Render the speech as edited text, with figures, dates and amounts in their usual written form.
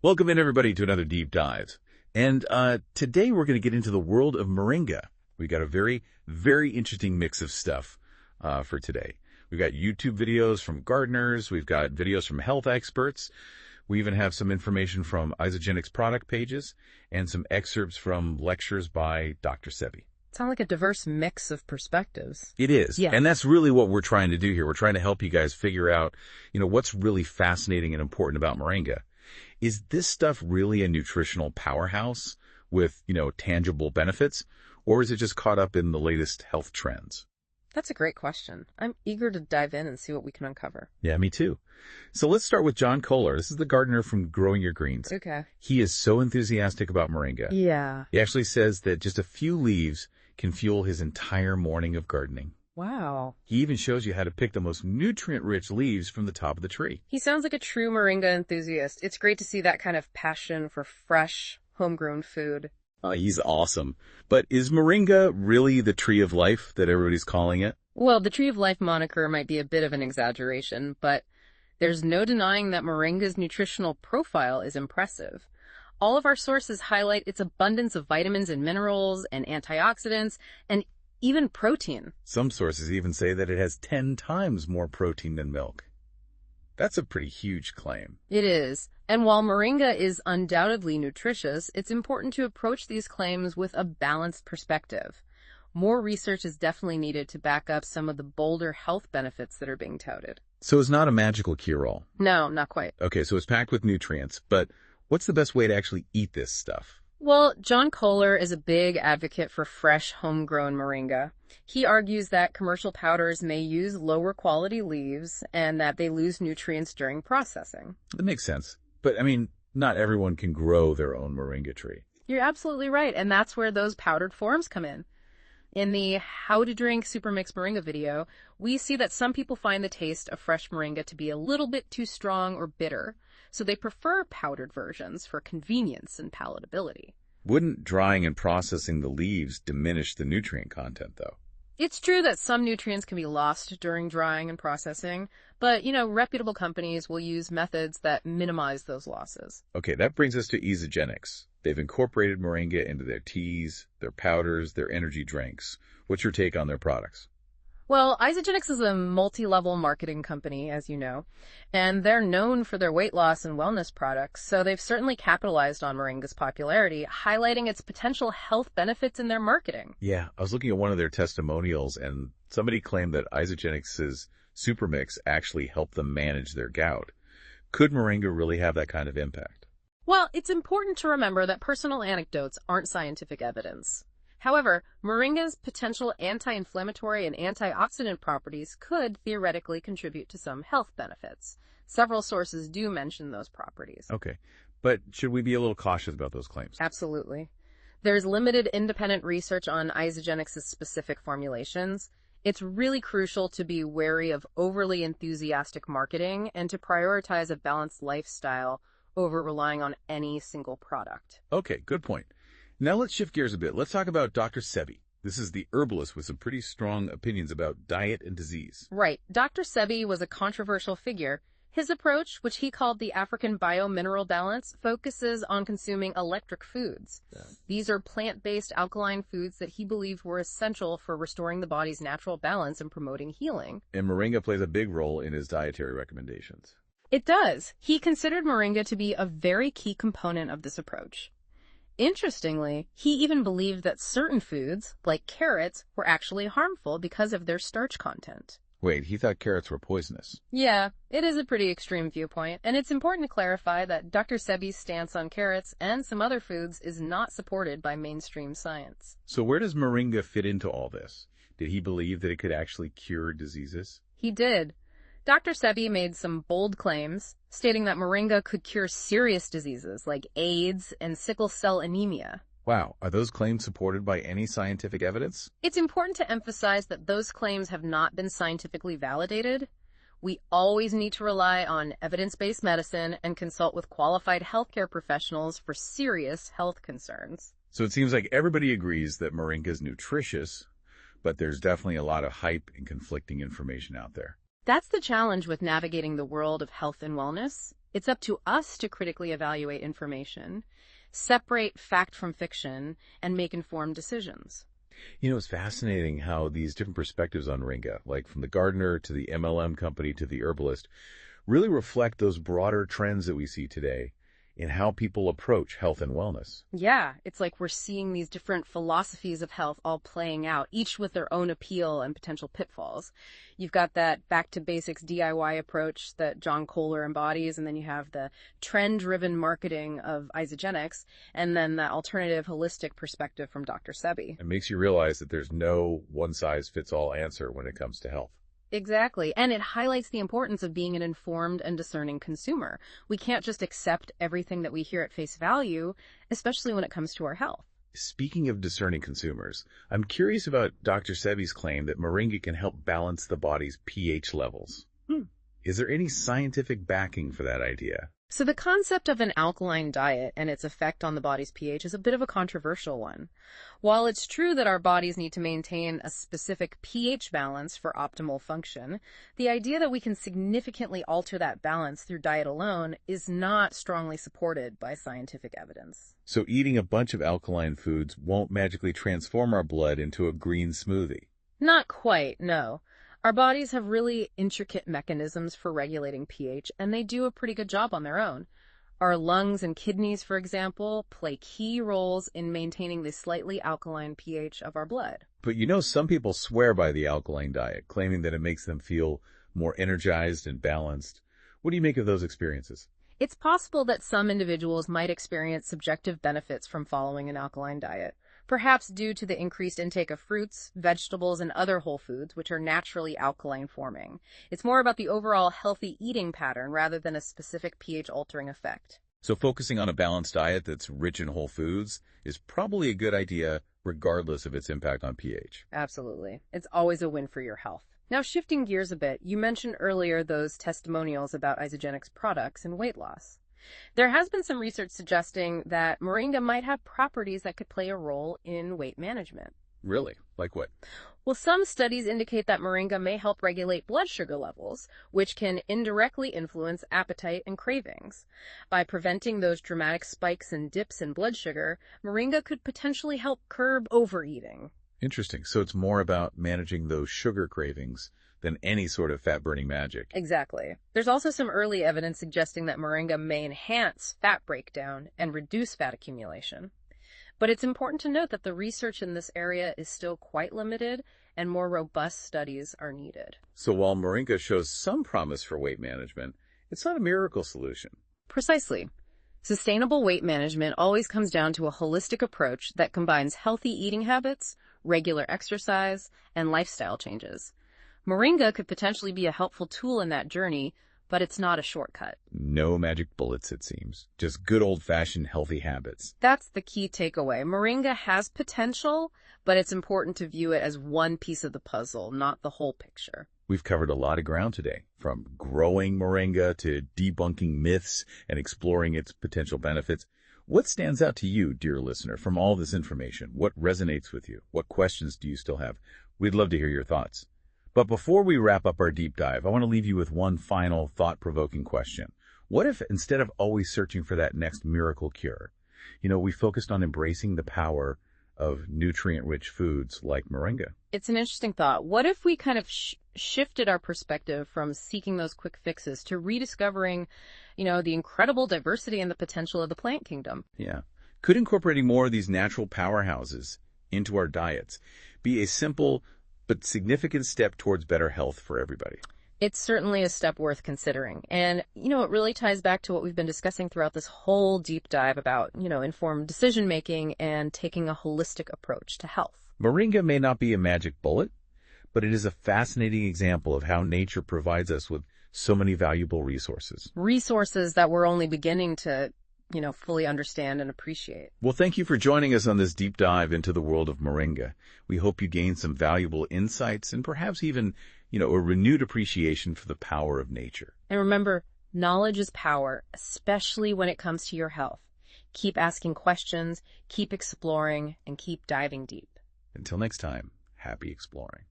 Welcome in, everybody, to another deep dive. And today we're going to get into the world of Moringa. We've got a very, very interesting mix of stuff for today. We've got YouTube videos from gardeners. We've got videos from health experts. We even have some information from Isagenix product pages and some excerpts from lectures by Dr. Sebi. Sound like a diverse mix of perspectives. It is. Yeah. And that's really what we're trying to do here. We're trying to help you guys figure out, what's really fascinating and important about Moringa. Is this stuff really a nutritional powerhouse with, tangible benefits? Or is it just caught up in the latest health trends? That's a great question. I'm eager to dive in and see what we can uncover. Yeah, me too. So let's start with John Kohler. This is the gardener from Growing Your Greens. Okay. He is so enthusiastic about Moringa. Yeah. He actually says that just a few leaves can fuel his entire morning of gardening. Wow. He even shows you how to pick the most nutrient-rich leaves from the top of the tree. He sounds like a true Moringa enthusiast. It's great to see that kind of passion for fresh, homegrown food. He's awesome. But is Moringa really the tree of life that everybody's calling it? Well, the tree of life moniker might be a bit of an exaggeration, but there's no denying that Moringa's nutritional profile is impressive. All of our sources highlight its abundance of vitamins and minerals and antioxidants and even protein. Some sources even say that it has 10 times more protein than milk. That's a pretty huge claim. It is. And while Moringa is undoubtedly nutritious, it's important to approach these claims with a balanced perspective. More research is definitely needed to back up some of the bolder health benefits that are being touted. So it's not a magical cure-all? No, not quite. Okay, so it's packed with nutrients, but what's the best way to actually eat this stuff? Well, John Kohler is a big advocate for fresh, homegrown Moringa. He argues that commercial powders may use lower quality leaves and that they lose nutrients during processing. That makes sense. But, not everyone can grow their own Moringa tree. You're absolutely right, and that's where those powdered forms come in. In the How to Drink Super Mix Moringa video, we see that some people find the taste of fresh Moringa to be a little bit too strong or bitter, so they prefer powdered versions for convenience and palatability. Wouldn't drying and processing the leaves diminish the nutrient content, though? It's true that some nutrients can be lost during drying and processing, but, reputable companies will use methods that minimize those losses. Okay, that brings us to Isagenix. They've incorporated Moringa into their teas, their powders, their energy drinks. What's your take on their products? Well, Isagenix is a multi-level marketing company, as you know, and they're known for their weight loss and wellness products, so they've certainly capitalized on Moringa's popularity, highlighting its potential health benefits in their marketing. Yeah, I was looking at one of their testimonials, and somebody claimed that Isagenix's Supermix actually helped them manage their gout. Could Moringa really have that kind of impact? Well, it's important to remember that personal anecdotes aren't scientific evidence. However, Moringa's potential anti-inflammatory and antioxidant properties could theoretically contribute to some health benefits. Several sources do mention those properties. Okay, but should we be a little cautious about those claims? Absolutely. There's limited independent research on Isagenix's specific formulations. It's really crucial to be wary of overly enthusiastic marketing and to prioritize a balanced lifestyle over relying on any single product. Okay, good point. Now let's shift gears a bit. Let's talk about Dr. Sebi. This is the herbalist with some pretty strong opinions about diet and disease. Right. Dr. Sebi was a controversial figure. His approach, which he called the African biomineral balance, focuses on consuming electric foods. These are plant-based alkaline foods that he believed were essential for restoring the body's natural balance and promoting healing. And Moringa plays a big role in his dietary recommendations. It does. He considered Moringa to be a very key component of this approach. Interestingly, he even believed that certain foods, like carrots, were actually harmful because of their starch content. Wait, he thought carrots were poisonous. Yeah, it is a pretty extreme viewpoint, and it's important to clarify that Dr. Sebi's stance on carrots and some other foods is not supported by mainstream science. So where does Moringa fit into all this? Did he believe that it could actually cure diseases? He did. Dr. Sebi made some bold claims, stating that Moringa could cure serious diseases like AIDS and sickle cell anemia. Wow, are those claims supported by any scientific evidence? It's important to emphasize that those claims have not been scientifically validated. We always need to rely on evidence-based medicine and consult with qualified healthcare professionals for serious health concerns. So it seems like everybody agrees that Moringa is nutritious, but there's definitely a lot of hype and conflicting information out there. That's the challenge with navigating the world of health and wellness. It's up to us to critically evaluate information, separate fact from fiction, and make informed decisions. It's fascinating how these different perspectives on Moringa, like from the gardener to the MLM company to the herbalist, really reflect those broader trends that we see today in how people approach health and wellness. Yeah, it's like we're seeing these different philosophies of health all playing out, each with their own appeal and potential pitfalls. You've got that back to basics DIY approach that John Kohler embodies, and then you have the trend-driven marketing of Isagenix, and then the alternative holistic perspective from Dr. Sebi. It makes you realize that there's no one-size-fits-all answer when it comes to health. Exactly. And it highlights the importance of being an informed and discerning consumer. We can't just accept everything that we hear at face value, especially when it comes to our health. Speaking of discerning consumers, I'm curious about Dr. Sebi's claim that Moringa can help balance the body's pH levels. Is there any scientific backing for that idea? So the concept of an alkaline diet and its effect on the body's pH is a bit of a controversial one. While it's true that our bodies need to maintain a specific pH balance for optimal function, the idea that we can significantly alter that balance through diet alone is not strongly supported by scientific evidence. So eating a bunch of alkaline foods won't magically transform our blood into a green smoothie? Not quite, no. Our bodies have really intricate mechanisms for regulating pH, and they do a pretty good job on their own. Our lungs and kidneys, for example, play key roles in maintaining the slightly alkaline pH of our blood. But some people swear by the alkaline diet, claiming that it makes them feel more energized and balanced. What do you make of those experiences? It's possible that some individuals might experience subjective benefits from following an alkaline diet, perhaps due to the increased intake of fruits, vegetables, and other whole foods, which are naturally alkaline forming. It's more about the overall healthy eating pattern rather than a specific pH-altering effect. So focusing on a balanced diet that's rich in whole foods is probably a good idea regardless of its impact on pH. Absolutely. It's always a win for your health. Now, shifting gears a bit, you mentioned earlier those testimonials about Isagenix products and weight loss. There has been some research suggesting that Moringa might have properties that could play a role in weight management. Really? Like what? Well, some studies indicate that Moringa may help regulate blood sugar levels, which can indirectly influence appetite and cravings. By preventing those dramatic spikes and dips in blood sugar, Moringa could potentially help curb overeating. Interesting. So it's more about managing those sugar cravings than any sort of fat-burning magic. Exactly. There's also some early evidence suggesting that Moringa may enhance fat breakdown and reduce fat accumulation. But it's important to note that the research in this area is still quite limited and more robust studies are needed. So while Moringa shows some promise for weight management, it's not a miracle solution. Precisely. Sustainable weight management always comes down to a holistic approach that combines healthy eating habits, regular exercise, and lifestyle changes. Moringa could potentially be a helpful tool in that journey, but it's not a shortcut. No magic bullets, it seems. Just good old-fashioned healthy habits. That's the key takeaway. Moringa has potential, but it's important to view it as one piece of the puzzle, not the whole picture. We've covered a lot of ground today, from growing Moringa to debunking myths and exploring its potential benefits. What stands out to you, dear listener, from all this information? What resonates with you? What questions do you still have? We'd love to hear your thoughts. But before we wrap up our deep dive, I want to leave you with one final thought-provoking question. What if, instead of always searching for that next miracle cure, we focused on embracing the power of nutrient-rich foods like Moringa? It's an interesting thought. What if we kind of shifted our perspective from seeking those quick fixes to rediscovering, the incredible diversity and the potential of the plant kingdom? Yeah. Could incorporating more of these natural powerhouses into our diets be a simple but significant step towards better health for everybody? It's certainly a step worth considering. And, it really ties back to what we've been discussing throughout this whole deep dive about, informed decision-making and taking a holistic approach to health. Moringa may not be a magic bullet, but it is a fascinating example of how nature provides us with so many valuable resources. Resources that we're only beginning to fully understand and appreciate. Well, thank you for joining us on this deep dive into the world of Moringa. We hope you gained some valuable insights and perhaps even, a renewed appreciation for the power of nature. And remember, knowledge is power, especially when it comes to your health. Keep asking questions, keep exploring, and keep diving deep. Until next time, happy exploring.